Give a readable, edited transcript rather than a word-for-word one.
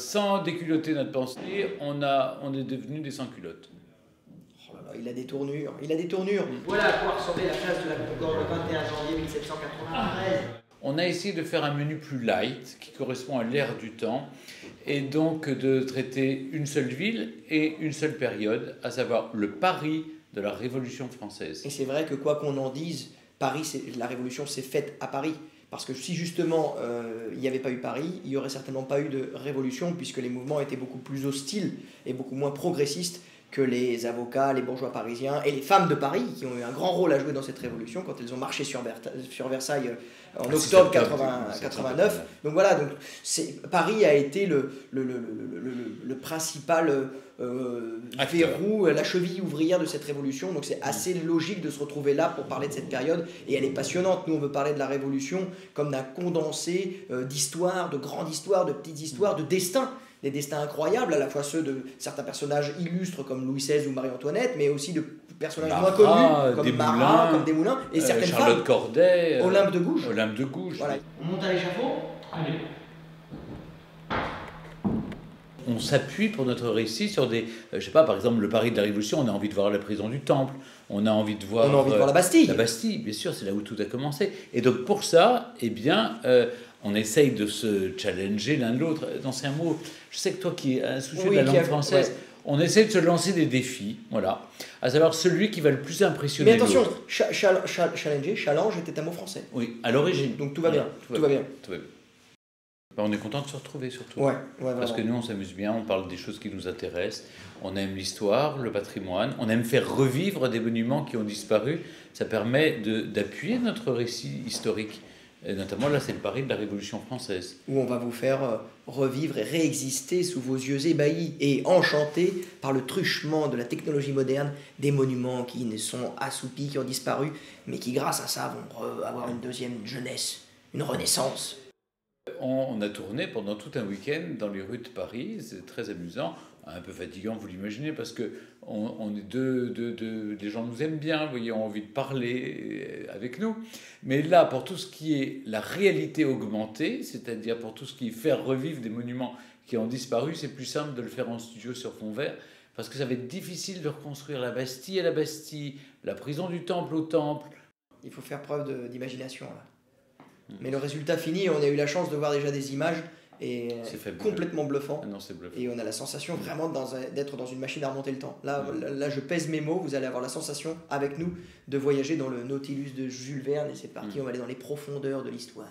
sans déculotter notre pensée, on est devenu des sans-culottes. Oh là là, il a des tournures, il a des tournures. Voilà à quoi ressemblait la place de la Concorde le 21 janvier 1793. On a essayé de faire un menu plus light, qui correspond à l'ère du temps, et donc de traiter une seule ville et une seule période, à savoir le Paris de la Révolution française. Et c'est vrai que quoi qu'on en dise, la Révolution s'est faite à Paris. Parce que si justement il n'y avait pas eu Paris, il n'y aurait certainement pas eu de révolution, puisque les mouvements étaient beaucoup plus hostiles et beaucoup moins progressistes que les avocats, les bourgeois parisiens et les femmes de Paris, qui ont eu un grand rôle à jouer dans cette révolution quand elles ont marché sur Versailles en octobre 89. Donc voilà, donc Paris a été le principal verrou, la cheville ouvrière de cette révolution. Donc c'est assez logique de se retrouver là pour parler de cette période. Et elle est passionnante. Nous, on veut parler de la révolution comme d'un condensé d'histoires, de grandes histoires, de petites histoires, de destins. Des destins incroyables, à la fois ceux de certains personnages illustres comme Louis XVI ou Marie-Antoinette, mais aussi de personnages moins connus comme Marat, comme Desmoulins, et certaines Charlotte femmes. Corday, Olympe de Gouges. Olympe de Gouges. Voilà. On monte à l'échafaud. Allez. On s'appuie pour notre récit sur des... je sais pas, par exemple, le Paris de la Révolution, on a envie de voir la prison du Temple, on a envie de voir... la Bastille. La Bastille, bien sûr, c'est là où tout a commencé. Et donc pour ça, eh bien... on essaye de se challenger l'un de l'autre. Dans un mot, je sais que toi qui es un soucieux de la langue française, on essaie de se lancer des défis, voilà, à savoir celui qui va le plus impressionner. Mais attention, l'autre. challenger, challenge était un mot français. Oui, à l'origine. Donc tout va bien. Tout va bien. Ben, on est content de se retrouver surtout. Ouais, parce que nous, on s'amuse bien, on parle des choses qui nous intéressent, on aime l'histoire, le patrimoine, on aime faire revivre des monuments qui ont disparu. Ça permet d'appuyer notre récit historique. Et notamment, là, c'est le Paris de la Révolution française. Où on va vous faire revivre et réexister sous vos yeux ébahis et enchantés par le truchement de la technologie moderne, des monuments qui ne sont assoupis, qui ont disparu, mais qui, grâce à ça, vont avoir une deuxième jeunesse, une renaissance. On a tourné pendant tout un week-end dans les rues de Paris, c'est très amusant, un peu fatigant, vous l'imaginez, parce que on est les gens nous aiment bien, vous voyez, ont envie de parler avec nous. Mais là, pour tout ce qui est la réalité augmentée, c'est-à-dire pour tout ce qui est faire revivre des monuments qui ont disparu, c'est plus simple de le faire en studio sur fond vert, parce que ça va être difficile de reconstruire la Bastille à la Bastille, la prison du Temple au Temple. Il faut faire preuve d'imagination, là. Mais le résultat fini, on a eu la chance de voir déjà des images et c'est complètement bluffant. Ah non, c'est bluffant. Et on a la sensation vraiment d'être dans une machine à remonter le temps. Là, je pèse mes mots, vous allez avoir la sensation avec nous de voyager dans le Nautilus de Jules Verne et c'est parti, on va aller dans les profondeurs de l'histoire.